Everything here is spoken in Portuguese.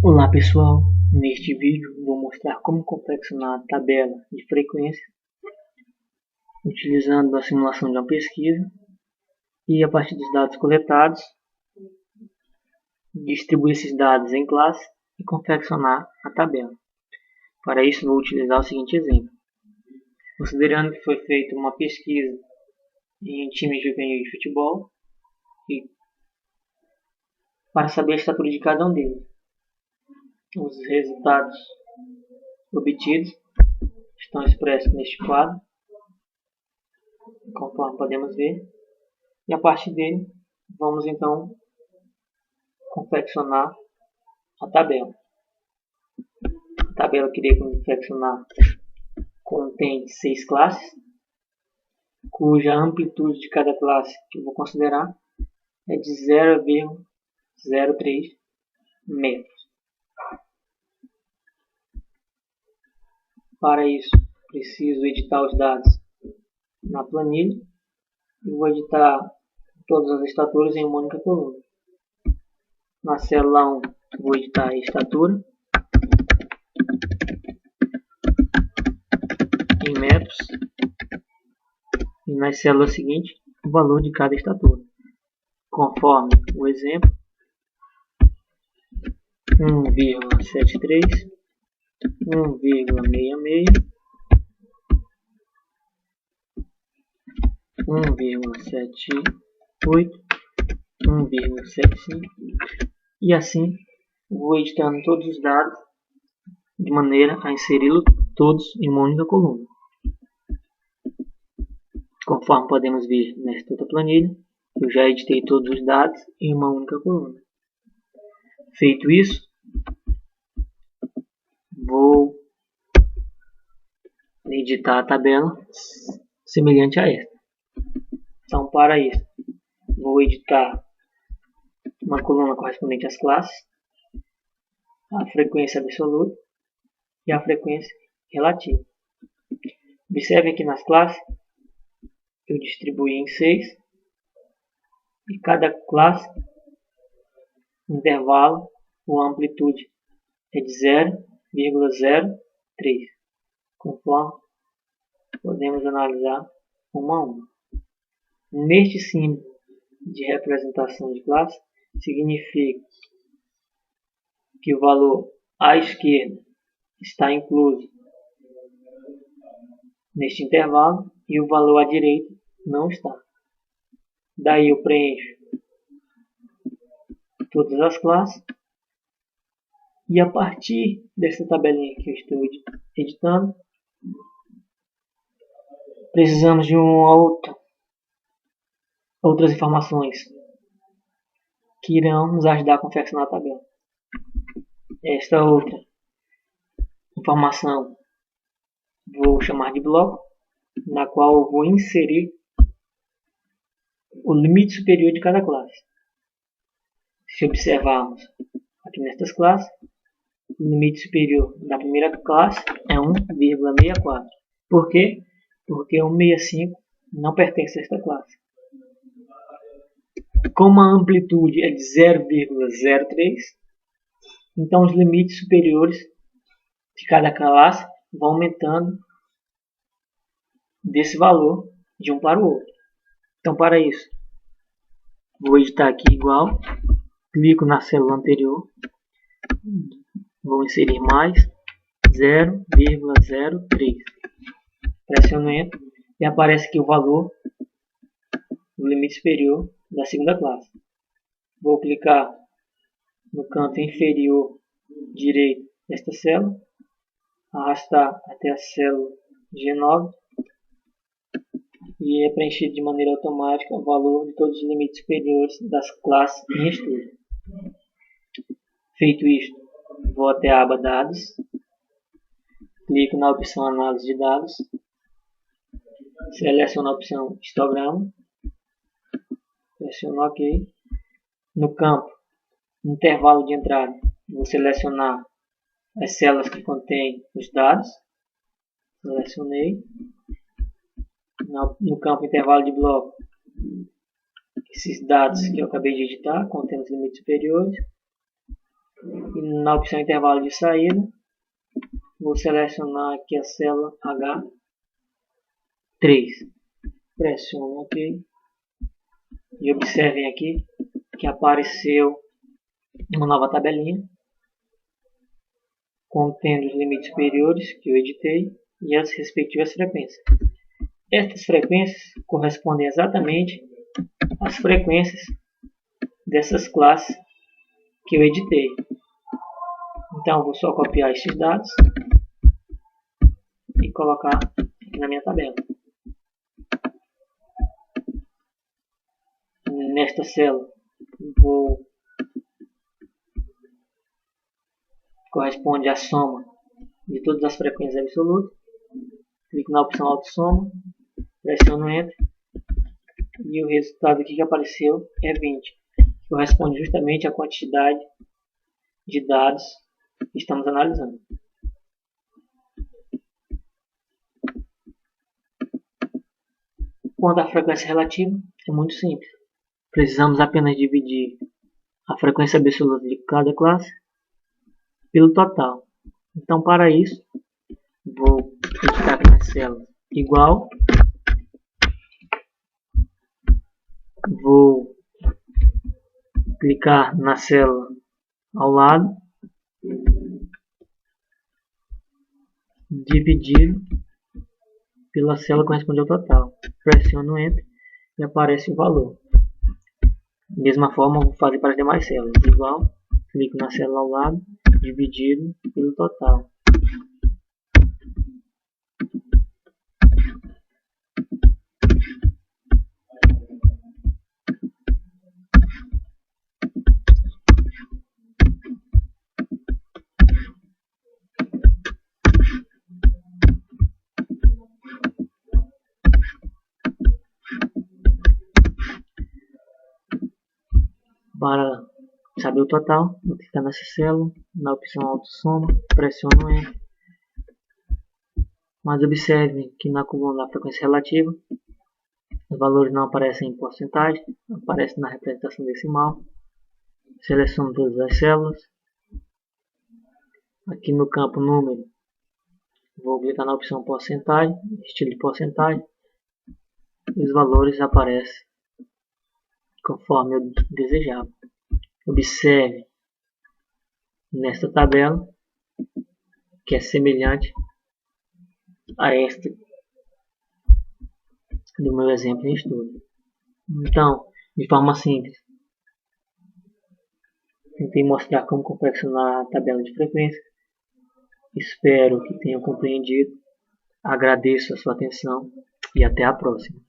Olá pessoal, neste vídeo vou mostrar como confeccionar a tabela de frequência utilizando a simulação de uma pesquisa e a partir dos dados coletados distribuir esses dados em classe e confeccionar a tabela. Para isso vou utilizar o seguinte exemplo. Considerando que foi feita uma pesquisa em times juvenis de futebol e para saber a estatura de cada um deles. Os resultados obtidos estão expressos neste quadro, conforme podemos ver, e a partir dele vamos então confeccionar a tabela. A tabela que irei confeccionar contém 6 classes, cuja amplitude de cada classe que eu vou considerar é de 0,03 metros. Para isso, preciso editar os dados na planilha e vou editar todas as estaturas em uma única coluna. Na célula 1, vou editar a estatura em metros e na célula seguinte, o valor de cada estatura. Conforme o exemplo, 1,73, 1,66, 1,78, 1,75 e assim vou editando todos os dados de maneira a inseri-los todos em uma única coluna. Conforme podemos ver nesta outra planilha, eu já editei todos os dados em uma única coluna. Feito isso, vou editar a tabela semelhante a esta. Então, para isso, vou editar uma coluna correspondente às classes, a frequência absoluta e a frequência relativa. Observe aqui nas classes, eu distribuí em 6 e cada classe, intervalo ou amplitude é de 0,03, conforme podemos analisar uma a uma. Neste símbolo de representação de classe, significa que o valor à esquerda está incluso neste intervalo e o valor à direita não está. Daí eu preencho todas as classes e a partir dessa tabelinha que eu estou editando, precisamos de outras informações que irão nos ajudar a confeccionar a tabela. Esta outra informação vou chamar de bloco, na qual eu vou inserir o limite superior de cada classe. Se observarmos aqui nestas classes, o limite superior da primeira classe é 1,64. Por quê? Porque o 65 não pertence a esta classe. Como a amplitude é de 0,03, então os limites superiores de cada classe vão aumentando desse valor de um para o outro. Então, para isso, vou editar aqui igual, clico na célula anterior, vou inserir mais 0,03, pressiono Enter e aparece aqui o valor do limite superior da segunda classe. Vou clicar no canto inferior direito desta célula, arrastar até a célula G9 e é preenchido de maneira automática o valor de todos os limites superiores das classes em estudo. Feito isto, vou até a aba Dados, clico na opção Análise de Dados, seleciono a opção Histograma, pressiono OK. No campo Intervalo de entrada, vou selecionar as células que contêm os dados, selecionei. No campo Intervalo de bloco, esses dados que eu acabei de editar, contendo os limites superiores. E Na opção intervalo de saída, vou selecionar aqui a célula H3. Pressiono OK. E observem aqui que apareceu uma nova tabelinha contendo os limites superiores que eu editei e as respectivas frequências. Estas frequências correspondem exatamente às frequências dessas classes que eu editei. Então, vou só copiar esses dados e colocar aqui na minha tabela. Nesta célula, corresponde à soma de todas as frequências absolutas. Clico na opção autossoma, pressiono Enter e o resultado aqui que apareceu é 20. Corresponde justamente à quantidade de dados que estamos analisando. Quanto à frequência relativa, é muito simples. Precisamos apenas dividir a frequência absoluta de cada classe pelo total. Então, para isso, vou clicar aqui na célula igual, vou clicar na célula ao lado, dividido pela célula que corresponde ao total. Pressiono Enter e aparece o valor. Da mesma forma, vou fazer para as demais células. Igual, clico na célula ao lado, dividido pelo total. Para saber o total, vou clicar nessa célula, na opção autossoma, pressiono Enter. Mas observe que na coluna da frequência relativa, os valores não aparecem em porcentagem, aparecem na representação decimal. Seleciono todas as células. Aqui no campo número, vou clicar na opção porcentagem, estilo de porcentagem. E os valores aparecem conforme eu desejava. Observe nesta tabela que é semelhante a esta do meu exemplo em estudo. Então, de forma simples, tentei mostrar como confeccionar a tabela de frequência. Espero que tenham compreendido. Agradeço a sua atenção e até a próxima.